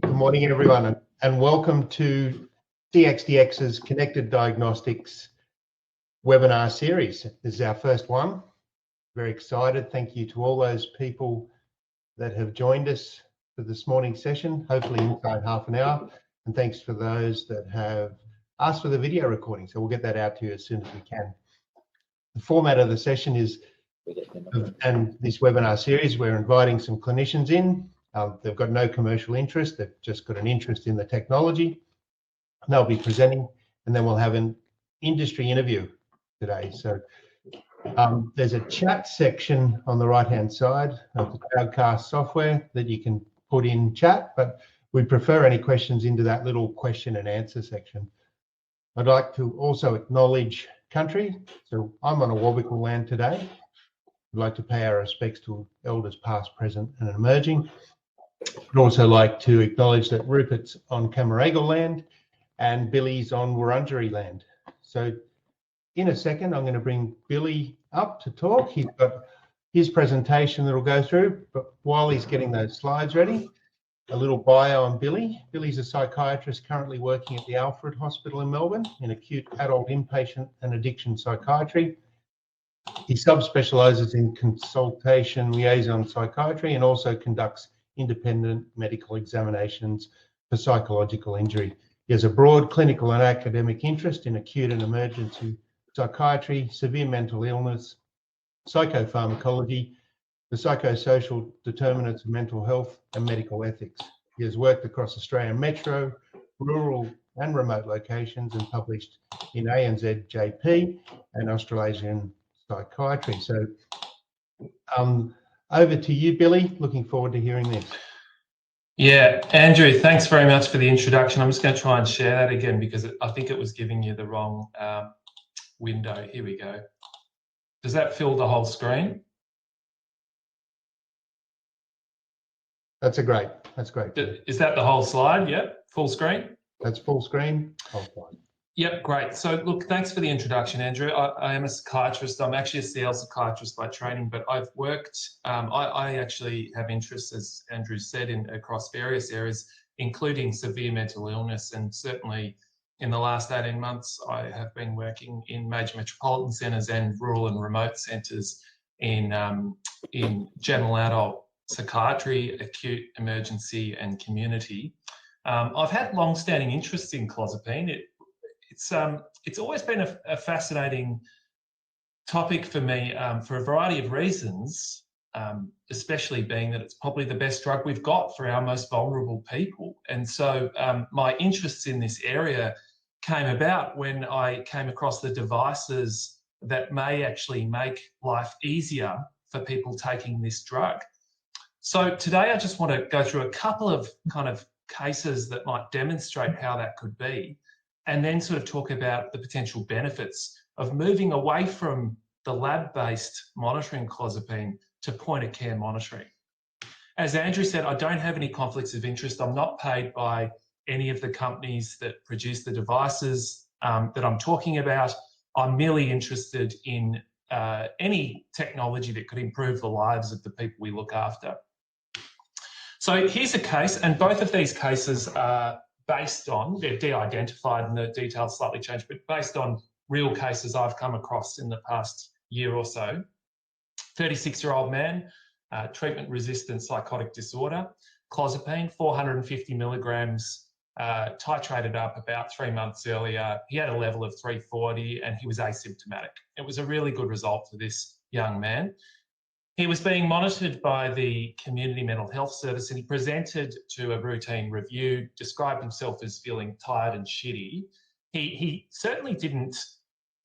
Good morning, everyone, and welcome to CXDX's Connected Diagnostics webinar series. This is our first one. Very excited. Thank you to all those people that have joined us for this morning's session, hopefully inside half an hour. And thanks for those that have asked for the video recording. So we'll get that out to you as soon as we can. The format of the session is, and this webinar series, we're inviting some clinicians in. They've got no commercial interest, they've just got an interest in the technology. They'll be presenting, and then we'll have an industry interview today. So there's a chat section on the right-hand side of the Crowdcast software that you can put in chat, but we prefer any questions into that little question and answer section. I'd like to also acknowledge country. So I'm on a Awabakal land today. I'd like to pay our respects to elders past, present and emerging. I'd also like to acknowledge that Rupert's on Camaragal land and Billy's on Wurundjeri land. So in a second, I'm going to bring Billy up to talk. He's got his presentation that will go through, but while he's getting those slides ready, a little bio on Billy. Billy's a psychiatrist currently working at the Alfred Hospital in Melbourne in acute adult inpatient and addiction psychiatry. He subspecialises in consultation liaison psychiatry and also conducts independent medical examinations for psychological injury. He has a broad clinical and academic interest in acute and emergency psychiatry, severe mental illness, psychopharmacology, the psychosocial determinants of mental health and medical ethics. He has worked across Australian metro, rural and remote locations and published in ANZ JP and Australasian psychiatry. So over to you, Billy. Looking forward to hearing this. Yeah, Andrew, thanks very much for the introduction. I'm just going to try and share that again because I think it was giving you the wrong window. Here we go. Does that fill the whole screen? That's great. Is that the whole slide? Yep, full screen? That's full screen, whole slide. Yep, great. So look, thanks for the introduction, Andrew. I am a psychiatrist. I'm actually a CL psychiatrist by training, but I've worked, I actually have interests, as Andrew said, across various areas, including severe mental illness. And certainly in the last 18 months, I have been working in major metropolitan centres and rural and remote centres in general adult psychiatry, acute, emergency and community. I've had long-standing interest in Clozapine. It's always been a fascinating topic for me for a variety of reasons, especially being that it's probably the best drug we've got for our most vulnerable people. And so my interests in this area came about when I came across the devices that may actually make life easier for people taking this drug. So today I just want to go through a couple of kind of cases that might demonstrate how that could be, and then sort of talk about the potential benefits of moving away from the lab-based monitoring Clozapine to point-of-care monitoring. As Andrew said, I don't have any conflicts of interest. I'm not paid by any of the companies that produce the devices that I'm talking about. I'm merely interested in any technology that could improve the lives of the people we look after. So here's a case, and both of these cases are based on, they're de-identified and the details slightly changed, but based on real cases I've come across in the past year or so. 36-year-old man, treatment-resistant psychotic disorder, Clozapine, 450 milligrams, titrated up about 3 months earlier. He had a level of 340 and he was asymptomatic. It was a really good result for this young man. He was being monitored by the Community Mental Health Service and he presented to a routine review, described himself as feeling tired and shitty. He certainly didn't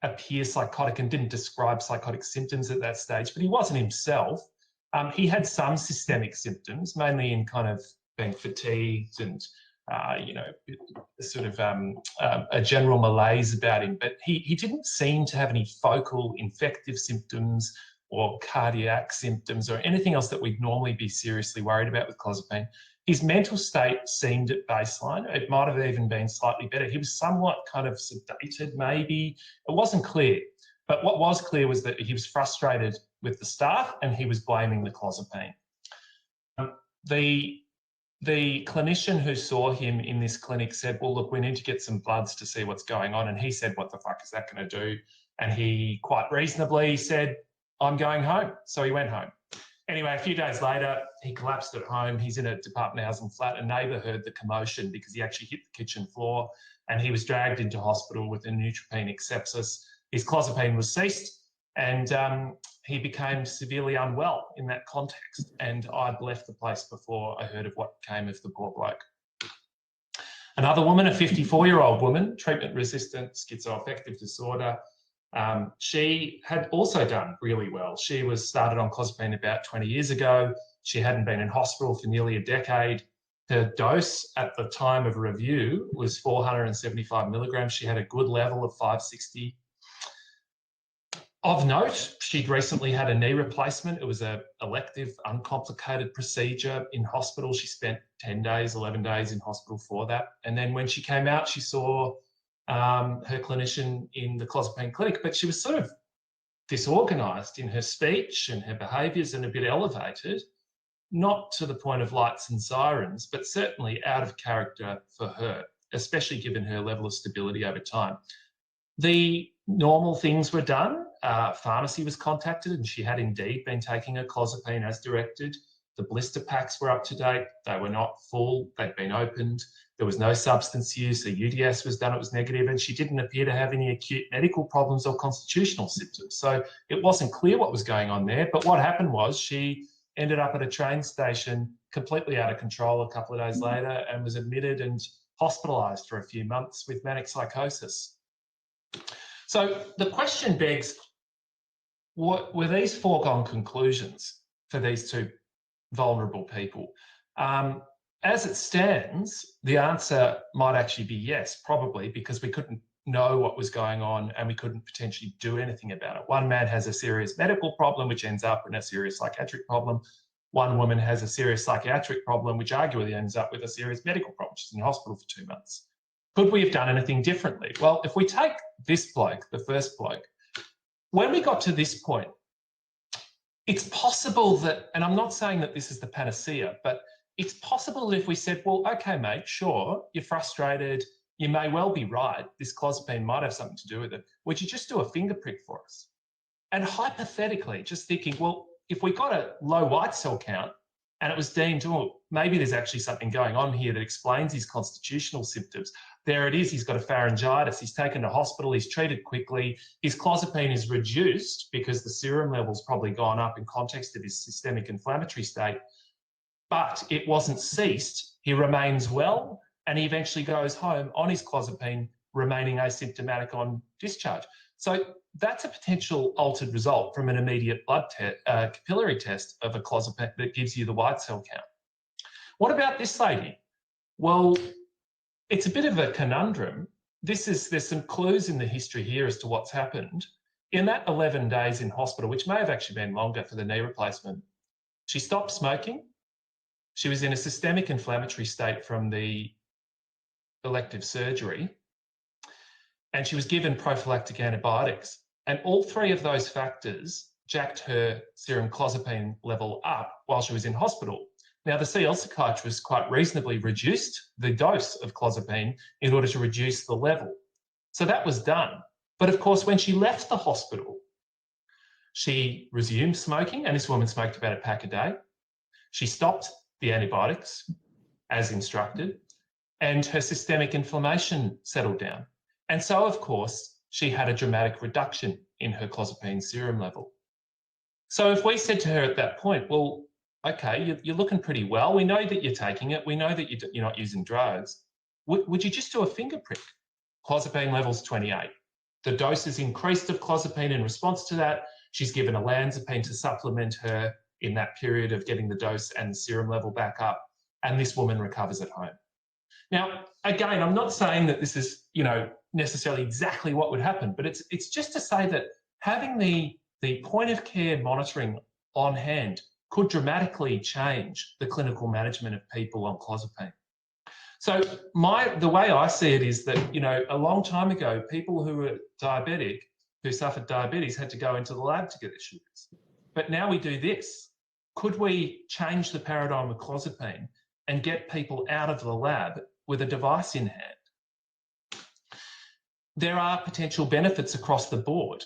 appear psychotic and didn't describe psychotic symptoms at that stage, but he wasn't himself. He had some systemic symptoms, mainly in kind of being fatigued and, sort of a general malaise about him, but he didn't seem to have any focal infective symptoms or cardiac symptoms or anything else that we'd normally be seriously worried about with Clozapine. His mental state seemed at baseline. It might have even been slightly better. He was somewhat kind of sedated, maybe. It wasn't clear. But what was clear was that he was frustrated with the staff and he was blaming the Clozapine. The the clinician who saw him in this clinic said, well, look, we need to get some bloods to see what's going on. And he said, what the fuck is that going to do? And he quite reasonably said, I'm going home. So he went home. Anyway, a few days later, he collapsed at home. He's in a department housing flat. A neighbour heard the commotion because he actually hit the kitchen floor, and he was dragged into hospital with a neutropenic sepsis. His clozapine was ceased, and he became severely unwell in that context. And I'd left the place before I heard of what came of the poor bloke. Another woman, a 54-year-old woman, treatment-resistant schizoaffective disorder. She had also done really well. She was started on clozapine about 20 years ago. She hadn't been in hospital for nearly a decade. Her dose at the time of review was 475 milligrams. She had a good level of 560. Of note, she'd recently had a knee replacement. It was an elective, uncomplicated procedure in hospital. She spent 10 days, 11 days in hospital for that. And then when she came out, she saw her clinician in the clozapine clinic, but she was sort of disorganised in her speech and her behaviours and a bit elevated, not to the point of lights and sirens, but certainly out of character for her, especially given her level of stability over time. The normal things were done. Pharmacy was contacted, and she had indeed been taking her clozapine as directed. The blister packs were up to date. They were not full. They'd been opened. There was no substance use. A UDS was done. It was negative, and she didn't appear to have any acute medical problems or constitutional symptoms. So it wasn't clear what was going on there. But what happened was she ended up at a train station completely out of control a couple of days later and was admitted and hospitalised for a few months with manic psychosis. So the question begs, what were these foregone conclusions for these two vulnerable people? As it stands, the answer might actually be yes, probably, because we couldn't know what was going on and we couldn't potentially do anything about it. One man has a serious medical problem, which ends up in a serious psychiatric problem. One woman has a serious psychiatric problem, which arguably ends up with a serious medical problem. She's in hospital for 2 months. Could we have done anything differently? Well, if we take this bloke, the first bloke, when we got to this point, it's possible that, and I'm not saying that this is the panacea, but it's possible that if we said, well, okay, mate, sure, you're frustrated, you may well be right, this clozapine might have something to do with it. Would you just do a finger prick for us? And hypothetically, just thinking, well, if we got a low white cell count and it was deemed, oh, maybe there's actually something going on here that explains his constitutional symptoms. There it is, he's got a pharyngitis, he's taken to hospital, he's treated quickly, his clozapine is reduced because the serum level's probably gone up in context of his systemic inflammatory state, but it wasn't ceased, he remains well, and he eventually goes home on his clozapine, remaining asymptomatic on discharge. So that's a potential altered result from an immediate blood capillary test of a clozapine that gives you the white cell count. What about this lady? Well, it's a bit of a conundrum. There's some clues in the history here as to what's happened. In that 11 days in hospital, which may have actually been longer for the knee replacement, she stopped smoking. She was in a systemic inflammatory state from the elective surgery, and she was given prophylactic antibiotics. And all three of those factors jacked her serum clozapine level up while she was in hospital. Now, the CL psychiatrist quite reasonably reduced the dose of clozapine in order to reduce the level. So that was done. But of course, when she left the hospital, she resumed smoking, and this woman smoked about a pack a day. She stopped the antibiotics as instructed, and her systemic inflammation settled down. And so, of course, she had a dramatic reduction in her clozapine serum level. So if we said to her at that point, well, okay, you're looking pretty well. We know that you're taking it. We know that you're not using drugs. Would you just do a finger prick? Clozapine level's 28. The dose is increased of clozapine in response to that. She's given olanzapine to supplement her in that period of getting the dose and the serum level back up, and this woman recovers at home. Now, again, I'm not saying that this is, necessarily exactly what would happen, but it's just to say that having the point of care monitoring on hand could dramatically change the clinical management of people on clozapine. So the way I see it is that, a long time ago, people who were diabetic, who suffered diabetes, had to go into the lab to get their sugars. But now we do this. Could we change the paradigm of clozapine and get people out of the lab with a device in hand. There are potential benefits across the board.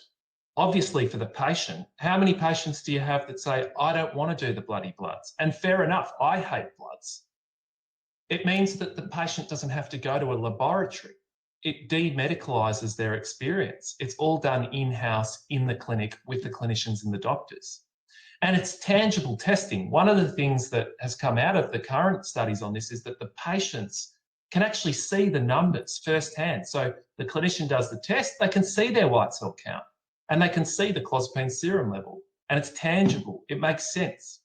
Obviously, for the patient, how many patients do you have that say, I don't want to do the bloody bloods? And fair enough, I hate bloods. It means that the patient doesn't have to go to a laboratory. It demedicalises their experience. It's all done in-house in the clinic with the clinicians and the doctors. And it's tangible testing. One of the things that has come out of the current studies on this is that the patients can actually see the numbers firsthand. So the clinician does the test, they can see their white cell count and they can see the clozapine serum level, and it's tangible. It makes sense.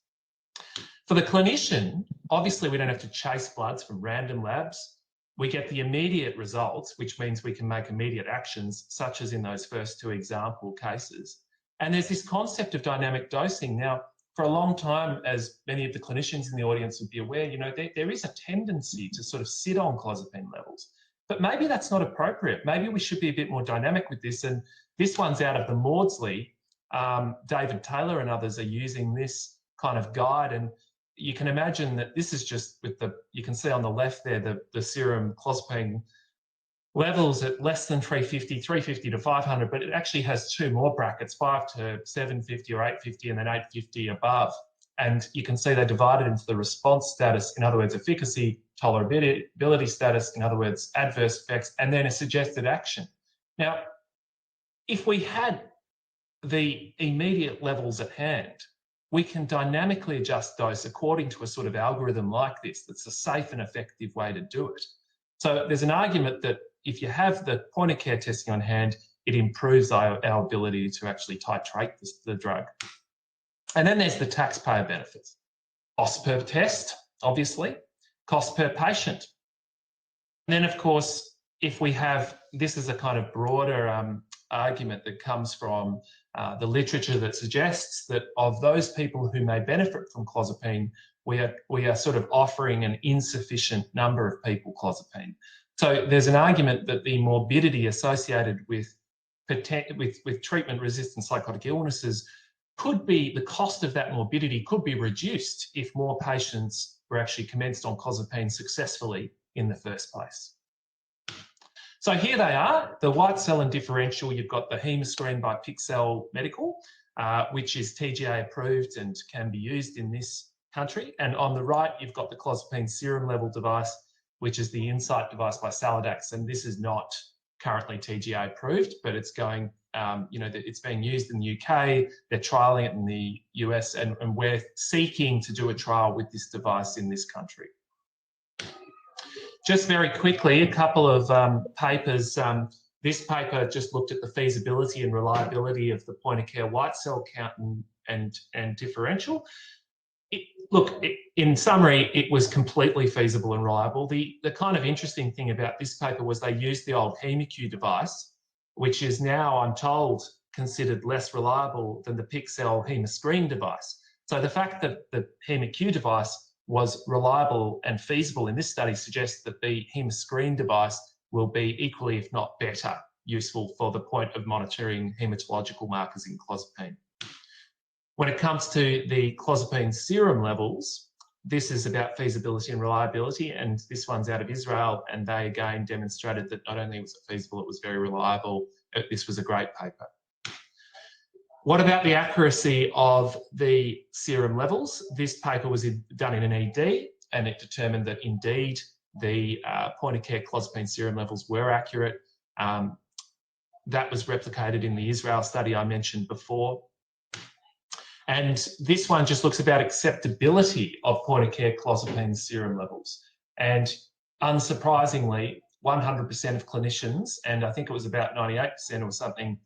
For the clinician, obviously we don't have to chase bloods from random labs. We get the immediate results, which means we can make immediate actions, such as in those first two example cases. And there's this concept of dynamic dosing. Now, for a long time, as many of the clinicians in the audience would be aware, there is a tendency to sort of sit on clozapine levels, but maybe that's not appropriate. Maybe we should be a bit more dynamic with this. And this one's out of the Maudsley. David Taylor and others are using this kind of guide. And you can imagine that this is just with you can see on the left there, the serum clozapine levels at less than 350, 350 to 500, but it actually has two more brackets, 5 to 750 or 850, and then 850 above. And you can see they divided into the response status, in other words, efficacy, tolerability status, in other words, adverse effects, and then a suggested action. Now, if we had the immediate levels at hand, we can dynamically adjust dose according to a sort of algorithm like this. That's a safe and effective way to do it. So there's an argument that if you have the point of care testing on hand, it improves our ability to actually titrate the drug. And then there's the taxpayer benefits. Cost per test, obviously, cost per patient. And then, of course, if we have, this is a kind of broader argument that comes from the literature that suggests that of those people who may benefit from clozapine, we are sort of offering an insufficient number of people clozapine. So there's an argument that the morbidity associated with treatment-resistant psychotic illnesses could be, the cost of that morbidity could be reduced if more patients were actually commenced on clozapine successfully in the first place. So here they are, the white cell and differential. You've got the Hemoscreen by PixCell Medical, which is TGA approved and can be used in this country. And on the right, you've got the clozapine serum level device, which is the Insight device by Saladax. And this is not currently TGA approved, but it's going, it's being used in the UK. They're trialing it in the US, and we're seeking to do a trial with this device in this country. Just very quickly, a couple of papers. This paper just looked at the feasibility and reliability of the point of care white cell count and differential. In summary, it was completely feasible and reliable. The kind of interesting thing about this paper was they used the old HemoQ device, which is now, I'm told, considered less reliable than the PixCell Hemoscreen device. So the fact that the HemoQ device was reliable and feasible in this study suggests that the Hemoscreen device will be equally, if not better, useful for the point of monitoring hematological markers in clozapine. When it comes to the clozapine serum levels, this is about feasibility and reliability, and this one's out of Israel, and they again demonstrated that not only was it feasible, it was very reliable. This was a great paper. What about the accuracy of the serum levels? This paper was done in an ED, and it determined that indeed the point of care clozapine serum levels were accurate. That was replicated in the Israel study I mentioned before. And this one just looks about acceptability of point of care clozapine serum levels. And unsurprisingly, 100% of clinicians, and I think it was about 98% or something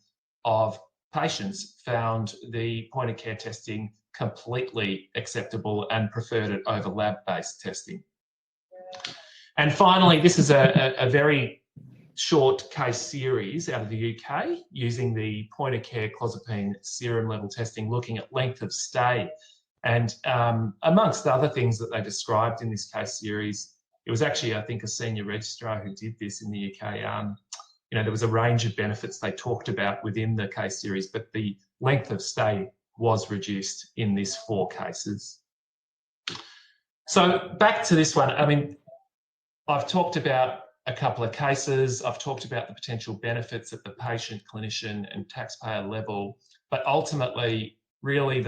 of patients, found the point of care testing completely acceptable and preferred it over lab-based testing. And finally, this is a very short case series out of the UK using the point of care clozapine serum level testing, looking at length of stay. And amongst other things that they described in this case series, it was actually, I think, a senior registrar who did this in the UK. There was a range of benefits they talked about within the case series, but the length of stay was reduced in these 4 cases. So back to this one. I mean, I've talked about a couple of cases. I've talked about the potential benefits at the patient, clinician, and taxpayer level. But ultimately, really,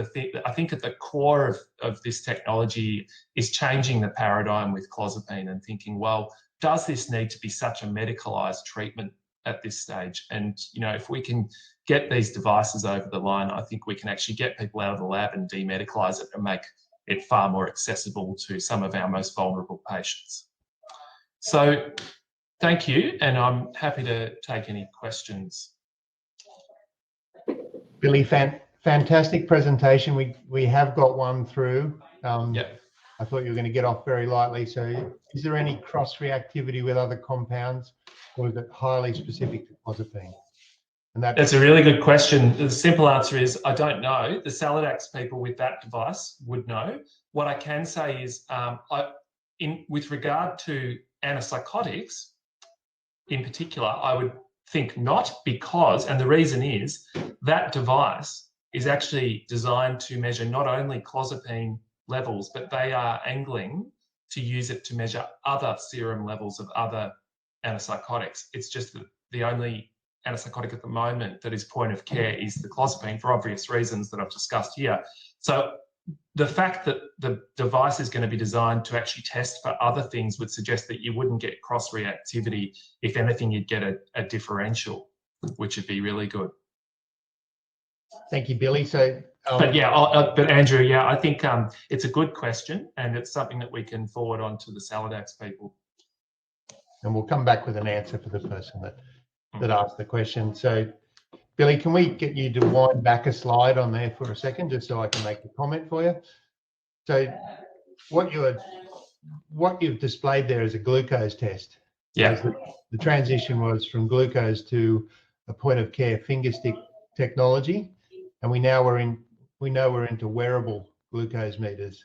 I think at the core of this technology is changing the paradigm with clozapine and thinking, well, does this need to be such a medicalised treatment at this stage? And, you know, if we can get these devices over the line, I think we can actually get people out of the lab and demedicalise it and make it far more accessible to some of our most vulnerable patients. So thank you, and I'm happy to take any questions. Billy, fantastic presentation. We have got one through. Yep. I thought you were going to get off very lightly. So is there any cross-reactivity with other compounds, or is it highly specific to clozapine? And that's a really good question. The simple answer is I don't know. The Salidax people with that device would know. What I can say is with regard to antipsychotics in particular, I would think not, because, and the reason is that device is actually designed to measure not only clozapine levels, but they are angling to use it to measure other serum levels of other antipsychotics. It's just that the only antipsychotic at the moment that is point of care is the clozapine, for obvious reasons that I've discussed here. So the fact that the device is going to be designed to actually test for other things would suggest that you wouldn't get cross-reactivity. If anything, you'd get a differential, which would be really good. Thank you, Billy. So, but Andrew, yeah, I think it's a good question, and it's something that we can forward on to the Salidax people. And we'll come back with an answer for the person that asked the question. So, Billy, can we get you to wind back a slide on there for a second, just so I can make a comment for you? So, what you've displayed there is a glucose test. Yeah. The transition was from glucose to a point of care finger stick technology, and we know we're into wearable glucose meters.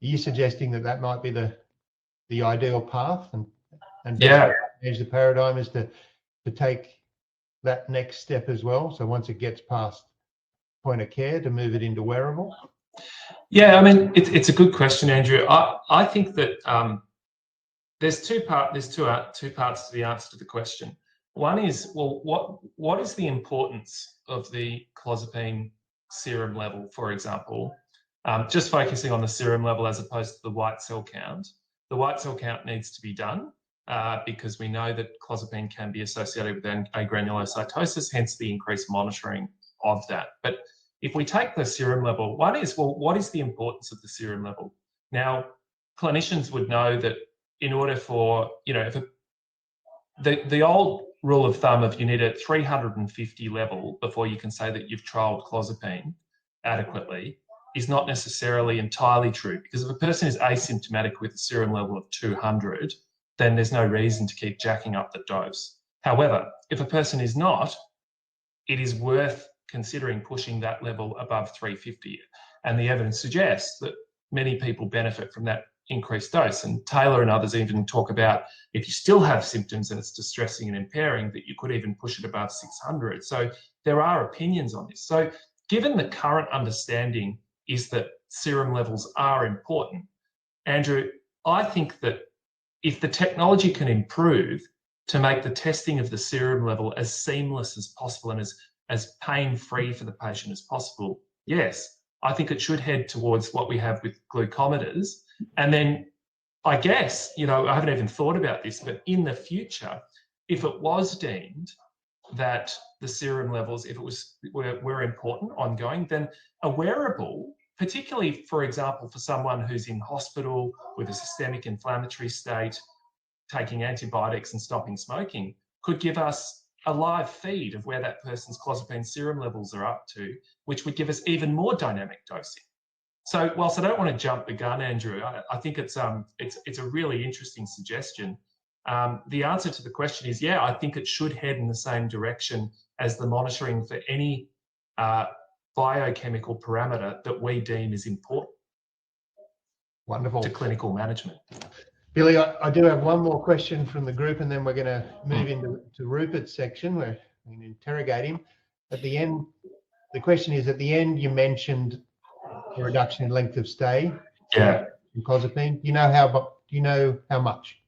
Are you suggesting that might be the ideal path, and yeah, change the paradigm is to take that next step as well? So once it gets past point of care, to move it into wearable? Yeah, I mean, it's a good question, Andrew. I think that there's two parts to the answer to the question. One is, well, what is the importance of the clozapine serum level, for example? Just focusing on the serum level as opposed to the white cell count. The white cell count needs to be done because we know that clozapine can be associated with agranulocytosis, hence the increased monitoring of that. But if we take the serum level, one is, well, what is the importance of the serum level? Now, clinicians would know that in order for, you know, the old rule of thumb of you need a 350 level before you can say that you've trialed clozapine adequately is not necessarily entirely true, because if a person is asymptomatic with a serum level of 200, then there's no reason to keep jacking up the dose. However, if a person is not, it is worth considering pushing that level above 350. And the evidence suggests that many people benefit from that increased dose. And Taylor and others even talk about if you still have symptoms and it's distressing and impairing, that you could even push it above 600. So there are opinions on this. So given the current understanding is that serum levels are important, Andrew, I think that if the technology can improve to make the testing of the serum level as seamless as possible and as pain-free for the patient as possible, yes, I think it should head towards what we have with glucometers. And then I guess, you know, I haven't even thought about this, but in the future, if it was deemed that the serum levels, if it were important ongoing, then a wearable, particularly, for example, for someone who's in hospital with a systemic inflammatory state, taking antibiotics and stopping smoking, could give us a live feed of where that person's clozapine serum levels are up to, which would give us even more dynamic dosing. So whilst I don't want to jump the gun, Andrew, I think it's a really interesting suggestion. The answer to the question is, yeah, I think it should head in the same direction as the monitoring for any biochemical parameter that we deem is important. Wonderful. To clinical management. Billy, I do have one more question from the group, and then we're going to move into Rupert's section where we can interrogate him. At the end, the question is, at the end you mentioned a reduction in length of stay. Yeah. Clozapine? Do you know how much?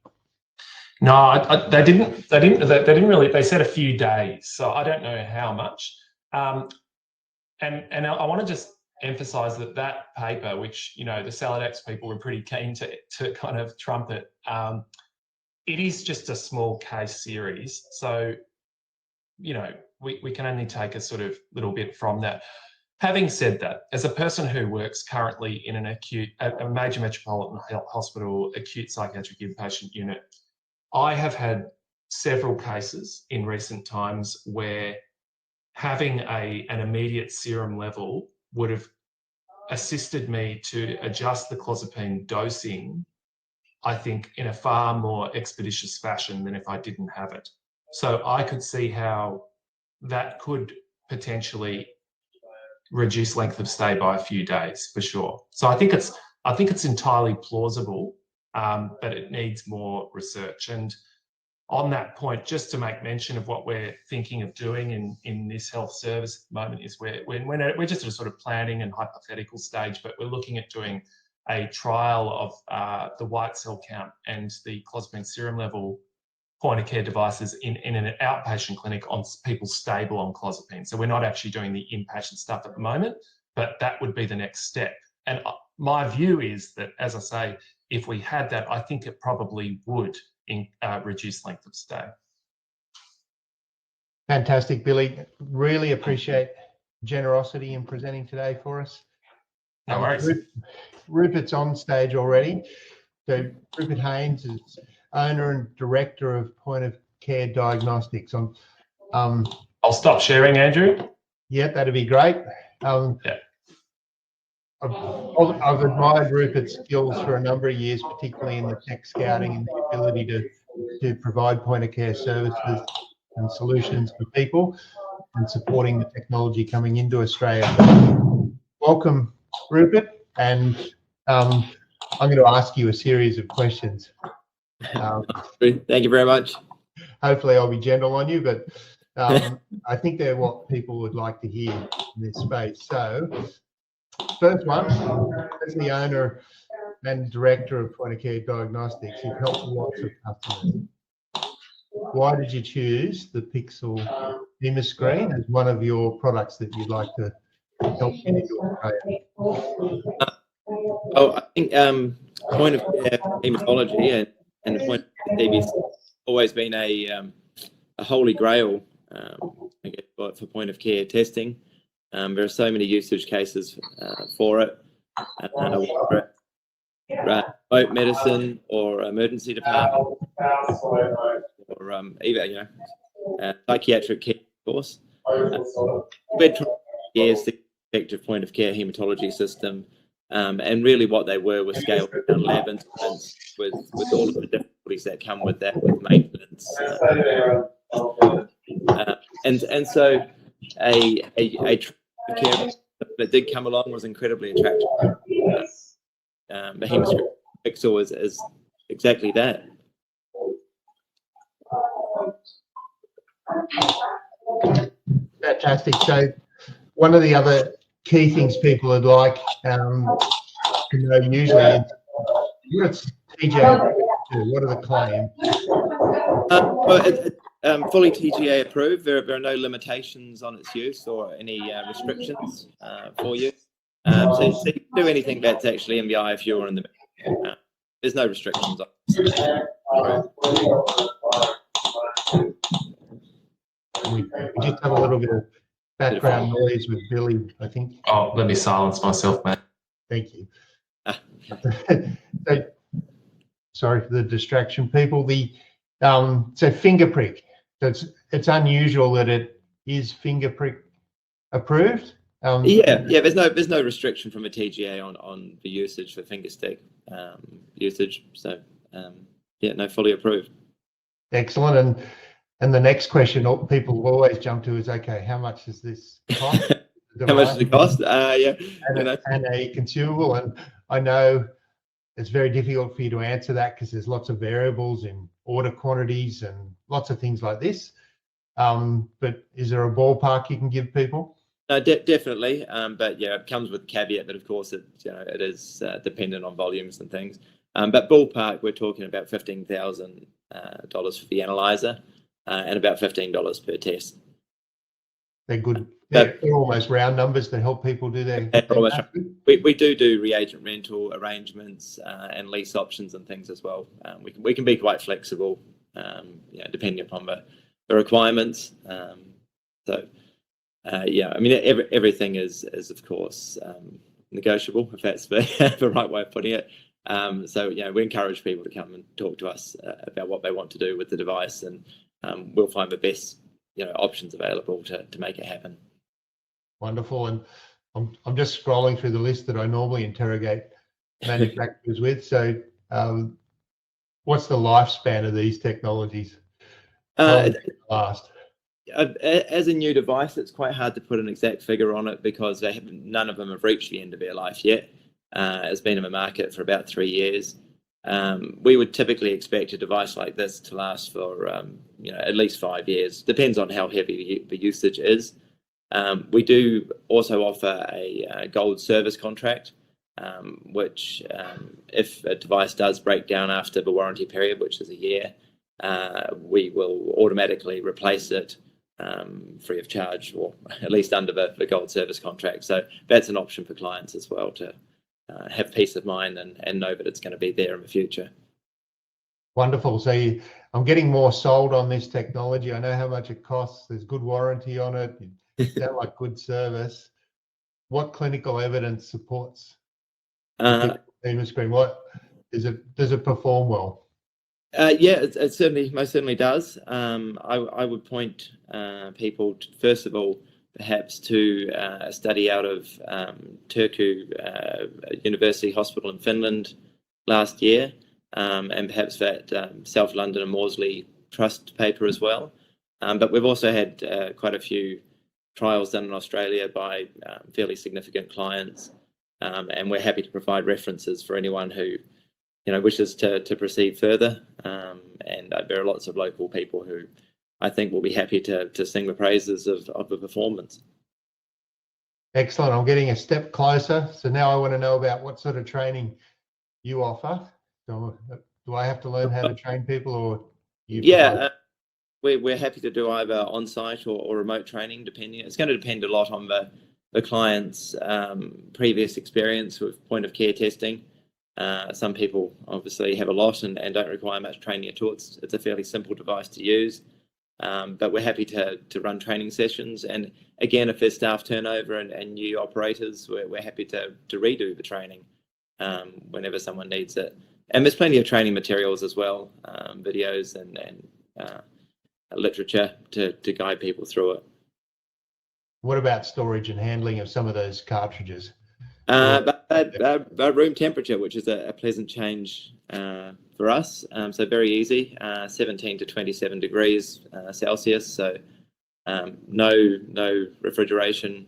No, they didn't really. They said a few days, so I don't know how much. And I want to just emphasise that paper, which the Saladex people were pretty keen to kind of trumpet. It is just a small case series, so we can only take a sort of little bit from that. Having said that, as a person who works currently in a major metropolitan hospital acute psychiatric inpatient unit, I have had several cases in recent times where having an immediate serum level would have assisted me to adjust the clozapine dosing, I think, in a far more expeditious fashion than if I didn't have it. So I could see how that could potentially reduce length of stay by a few days for sure. So I think it's entirely plausible, but it needs more research. And on that point, just to make mention of what we're thinking of doing in this health service at the moment is we're just at a sort of planning and hypothetical stage, but we're looking at doing a trial of the white cell count and the clozapine serum level point of care devices in an outpatient clinic on people stable on clozapine. So we're not actually doing the inpatient stuff at the moment, but that would be the next step. And my view is that, as I say, if we had that, I think it probably would reduce length of stay. Fantastic, Billy. Really appreciate generosity in presenting today for us. No worries. Rupert's on stage already. So Rupert Haines is owner and director of Point of Care Diagnostics. I'll stop sharing, Andrew. Yeah, that'd be great. Yeah. I've admired Rupert's skills for a number of years, particularly in the tech scouting and the ability to provide point of care services and solutions for people and supporting the technology coming into Australia. Welcome, Rupert, and I'm going to ask you a series of questions. Thank you very much. Hopefully I'll be gentle on you, but I think they're what people would like to hear in this space. So, first one, as the owner and director of Point of Care Diagnostics, you've helped lots of customers. Why did you choose the PixCell Hemoscreen as one of your products that you'd like to help get into Australia? I think point of care hematology and the point of care has always been a holy grail, I guess, for point of care testing. There are so many usage cases for it. Remote medicine or emergency department, or even psychiatric care, of course. We're trying to use the effective point of care hematology system, and really what they were was scaled down lab instruments with all of the difficulties that come with that, with maintenance, and so a care that did come along was incredibly attractive. The Hemoscreen PixCell is exactly that. Fantastic. So one of the other key things people would like to know usually is what's TGA, what are the claims? Well, fully TGA approved. There are no limitations on its use or any restrictions for use. So you can do anything that's actually in the IFU or in the there's no restrictions on it. We just have a little bit of background noise with Billy, I think. Oh, let me silence myself, mate. Thank you. So, sorry for the distraction, people. So finger prick. So it's unusual that it is finger prick approved. Yeah. There's no restriction from a TGA on the usage for finger stick usage. So no, fully approved. Excellent. And the next question people will always jump to is, okay, how much does this cost? How much does it cost? And a consumable. And I know it's very difficult for you to answer that because there's lots of variables in order quantities and lots of things like this. But is there a ballpark you can give people? Definitely, but yeah, it comes with the caveat that, of course, it is dependent on volumes and things. But ballpark, we're talking about $15,000 for the analyzer, and about $15 per test. They're good. They're almost round numbers to help people do their math. We do reagent rental arrangements and lease options and things as well. We can be quite flexible, depending upon the requirements. Yeah, I mean, everything is of course negotiable, if that's the right way of putting it. So we encourage people to come and talk to us about what they want to do with the device, and we'll find the best options available to make it happen. Wonderful. And I'm just scrolling through the list that I normally interrogate manufacturers with. So what's the lifespan of these technologies? How long does it last? As a new device, it's quite hard to put an exact figure on it because none of them have reached the end of their life yet. It's been in the market for about 3 years. We would typically expect a device like this to last for at least 5 years. Depends on how heavy the usage is. We do also offer a gold service contract, which if a device does break down after the warranty period, which is a year, we will automatically replace it free of charge, or at least under the gold service contract. So that's an option for clients as well, to have peace of mind and know that it's going to be there in the future. Wonderful. So I'm getting more sold on this technology. I know how much it costs. There's good warranty on it. You sound like good service. What clinical evidence supports Hemoscreen? What does it perform well? Yeah, it most certainly does. I would point people to, first of all, perhaps to a study out of Turku University Hospital in Finland last year, and perhaps that South London and Maudsley Trust paper as well. But we've also had quite a few trials done in Australia by fairly significant clients, and we're happy to provide references for anyone who wishes to proceed further. And there are lots of local people who I think will be happy to sing the praises of the performance. Excellent. I'm getting a step closer. So now I want to know about what sort of training you offer. So do I have to learn how to train people, or you? Yeah, we're happy to do either on-site or remote training, depending. It's going to depend a lot on the client's previous experience with point of care testing. Some people obviously have a lot and don't require much training at all. It's a fairly simple device to use, but we're happy to run training sessions. And again, if there's staff turnover and new operators, we're happy to redo the training whenever someone needs it. And there's plenty of training materials as well, videos and literature to guide people through it. What about storage and handling of some of those cartridges? But room temperature, which is a pleasant change for us. So very easy, 17 to 27 degrees Celsius. So no refrigeration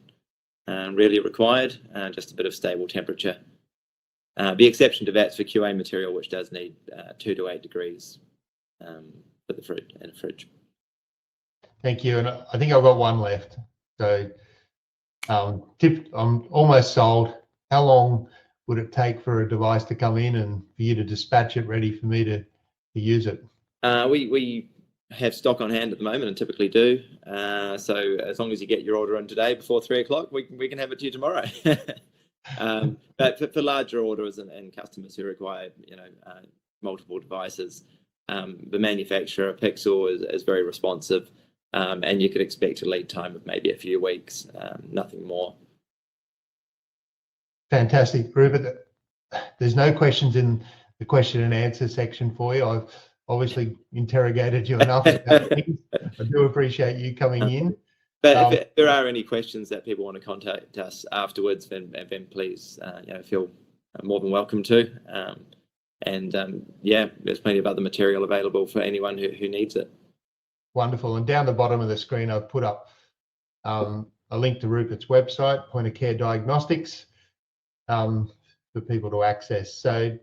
really required, just a bit of stable temperature. The exception to that's for QA material, which does need 2 to 8 degrees for the fridge. Thank you. And I think I've got one left. So I'm almost sold. How long would it take for a device to come in and for you to dispatch it ready for me to use it? We have stock on hand at the moment and typically do. So as long as you get your order in today before 3 o'clock, we can have it to you tomorrow. But for larger orders and customers who require multiple devices, the manufacturer PixCell is very responsive, and you could expect a lead time of maybe a few weeks, nothing more. Fantastic, Rupert. There's no questions in the question and answer section for you. I've obviously interrogated you enough about things. I do appreciate you coming in. But if there are any questions that people want to contact us afterwards, then please feel more than welcome to. Yeah, there's plenty of other material available for anyone who needs it. Wonderful. And down the bottom of the screen, I've put up a link to Rupert's website, Point of Care Diagnostics, for people to access. So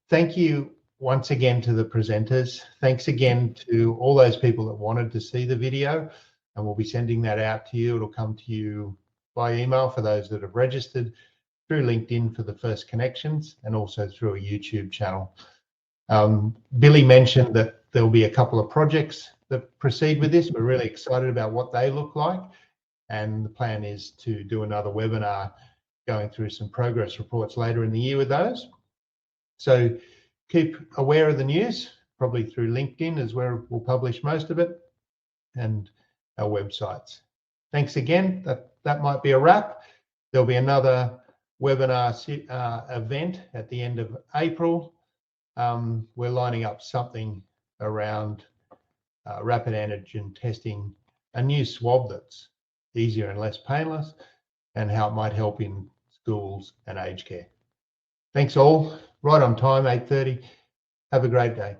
thank you once again to the presenters. Thanks again to all those people that wanted to see the video, and we'll be sending that out to you. It'll come to you by email for those that have registered, through LinkedIn for the first connections, and also through a YouTube channel. Billy mentioned that there'll be a couple of projects that proceed with this. We're really excited about what they look like, and the plan is to do another webinar going through some progress reports later in the year with those. So keep aware of the news, probably through LinkedIn is where we'll publish most of it, and our websites. Thanks again. That might be a wrap. There'll be another webinar event at the end of April. We're lining up something around rapid antigen testing, a new swab that's easier and less painless, and how it might help in schools and aged care. Thanks all. Right on time, 8:30. Have a great day.